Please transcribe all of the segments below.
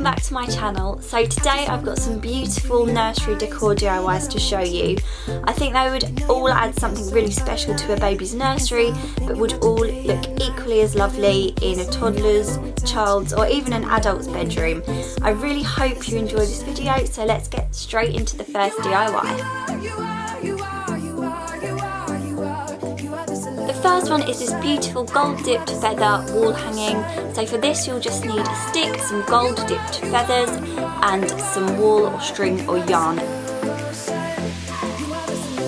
back to my channel. So today I've got some beautiful nursery decor DIYs to show you. I think they would all add something really special to a baby's nursery, but would all look equally as lovely in a toddler's, child's or even an adult's bedroom. I really hope you enjoy this video, so let's get straight into the first DIY. The first one is this beautiful gold dipped feather wall hanging. So for this you'll just need a stick, some gold dipped feathers and some wool or string or yarn.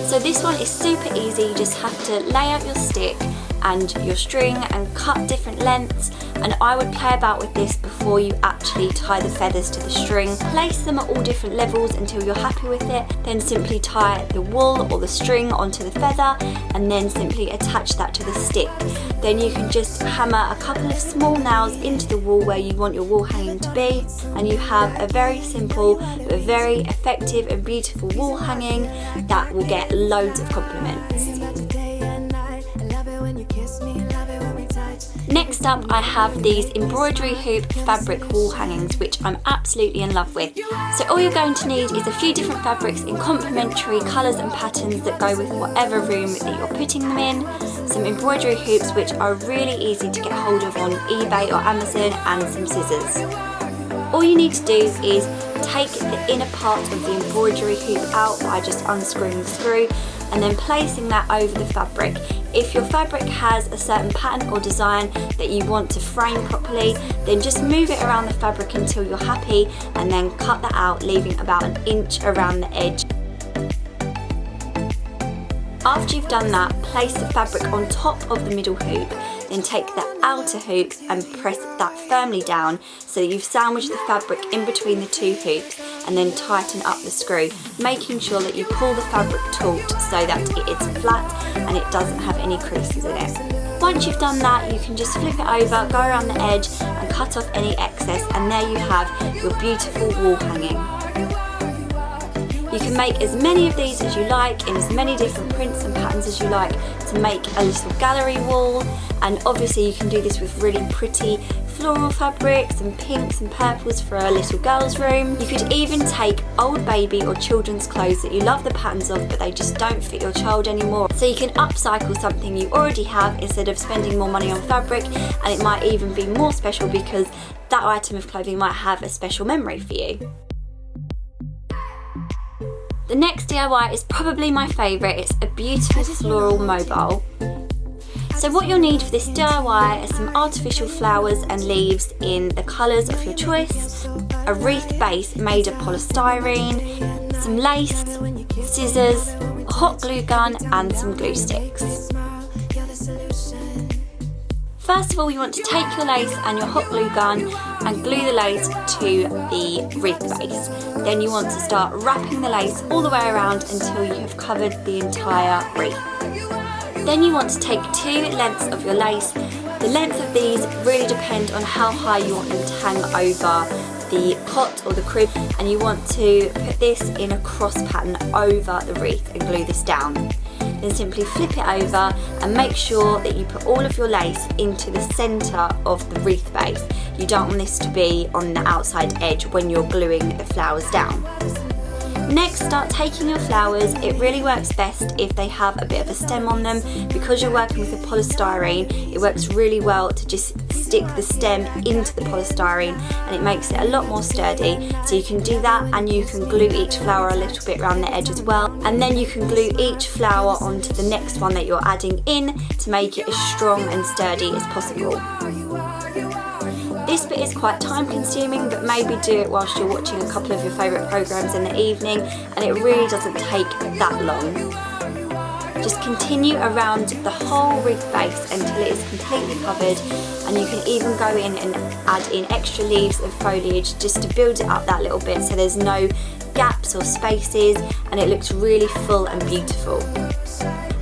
So this one is super easy. You just have to lay out your stick and your string and cut different lengths, and I would play about with this before you actually tie the feathers to the string. Place them at all different levels until you're happy with it, then simply tie the wool or the string onto the feather and then simply attach that to the stick. Then you can just hammer a couple of small nails into the wall where you want your wall hanging to be, and you have a very simple but very effective and beautiful wall hanging that will get loads of compliments. Next up I have these embroidery hoop fabric wall hangings, which I'm absolutely in love with. So all you're going to need is a few different fabrics in complementary colours and patterns that go with whatever room that you're putting them in, some embroidery hoops which are really easy to get hold of on eBay or Amazon, and some scissors. All you need to do is take the inner part of the embroidery hoop out by just unscrewing the screw and then placing that over the fabric. If your fabric has a certain pattern or design that you want to frame properly, then just move it around the fabric until you're happy and then cut that out, leaving about an inch around the edge. After you've done that, place the fabric on top of the middle hoop, then take the outer hoop and press that firmly down so that you've sandwiched the fabric in between the two hoops, and then tighten up the screw, making sure that you pull the fabric taut so that it is flat and it doesn't have any creases in it. Once you've done that, you can just flip it over, go around the edge and cut off any excess, and there you have your beautiful wall hanging. You can make as many of these as you like in as many different prints and patterns as you like to make a little gallery wall, and obviously you can do this with really pretty floral fabrics and pinks and purples for a little girl's room. You could even take old baby or children's clothes that you love the patterns of but they just don't fit your child anymore. So you can upcycle something you already have instead of spending more money on fabric, and it might even be more special because that item of clothing might have a special memory for you. The next DIY is probably my favourite. It's a beautiful floral mobile. So what you'll need for this DIY are some artificial flowers and leaves in the colours of your choice, a wreath base made of polystyrene, some lace, scissors, a hot glue gun and some glue sticks. First of all, you want to take your lace and your hot glue gun and glue the lace to the wreath base. Then you want to start wrapping the lace all the way around until you have covered the entire wreath. Then you want to take two lengths of your lace. The length of these really depend on how high you want them to hang over the cot or the crib, and you want to put this in a cross pattern over the wreath and glue this down. Then simply flip it over and make sure that you put all of your lace into the centre of the wreath base. You don't want this to be on the outside edge when you're gluing the flowers down. Next, start taking your flowers. It really works best if they have a bit of a stem on them. Because you're working with the polystyrene, it works really well to just stick the stem into the polystyrene and it makes it a lot more sturdy. So you can do that, and you can glue each flower a little bit around the edge as well, and then you can glue each flower onto the next one that you're adding in to make it as strong and sturdy as possible. This bit is quite time consuming, but maybe do it whilst you're watching a couple of your favourite programmes in the evening, and it really doesn't take that long. Just continue around the whole wreath base until it is completely covered, and you can even go in and add in extra leaves and foliage just to build it up that little bit so there's no gaps or spaces and it looks really full and beautiful.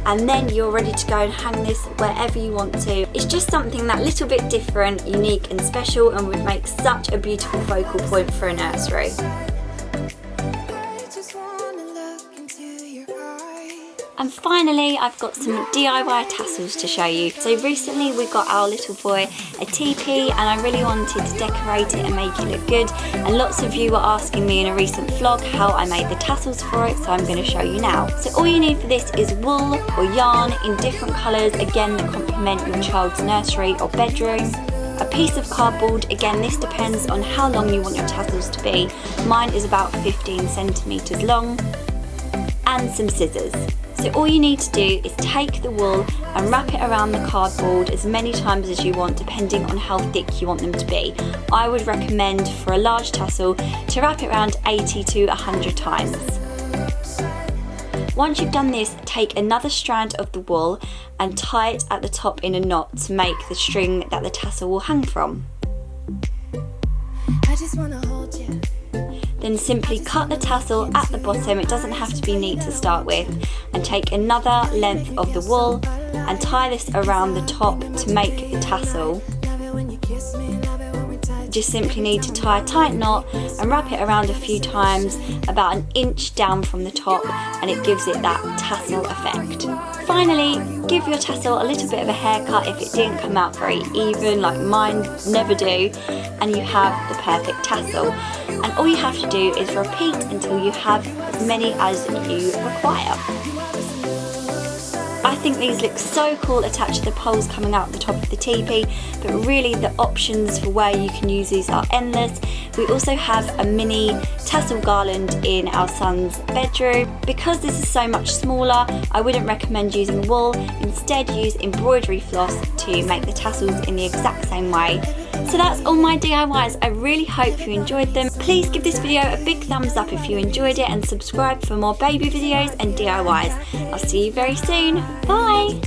And then you're ready to go and hang this wherever you want to. It's just something that little bit different, unique and special, and would make such a beautiful focal point for a nursery. And finally, I've got some DIY tassels to show you. So recently we got our little boy a teepee, and I really wanted to decorate it and make it look good. And lots of you were asking me in a recent vlog how I made the tassels for it, so I'm going to show you now. So all you need for this is wool or yarn in different colours, again that complement your child's nursery or bedroom. A piece of cardboard, again this depends on how long you want your tassels to be. Mine is about 15 centimetres long. And some scissors. So all you need to do is take the wool and wrap it around the cardboard as many times as you want, depending on how thick you want them to be. I would recommend for a large tassel to wrap it around 80 to 100 times. Once you've done this, take another strand of the wool and tie it at the top in a knot to make the string that the tassel will hang from. I just wanna hold you. Then simply cut the tassel at the bottom, it doesn't have to be neat to start with, and take another length of the wool and tie this around the top to make the tassel. Just simply need to tie a tight knot and wrap it around a few times, about an inch down from the top, and it gives it that tassel effect. Finally, give your tassel a little bit of a haircut if it didn't come out very even, like mine never do, and you have the perfect tassel. And all you have to do is repeat until you have as many as you require. I think these look so cool attached to the poles coming out the top of the teepee, but really the options for where you can use these are endless. We also have a mini tassel garland in our son's bedroom. Because this is so much smaller, I wouldn't recommend using wool. Instead, use embroidery floss to make the tassels in the exact same way. So that's all my DIYs. I really hope you enjoyed them. Please give this video a big thumbs up if you enjoyed it, and subscribe for more baby videos and DIYs. I'll see you very soon. Bye!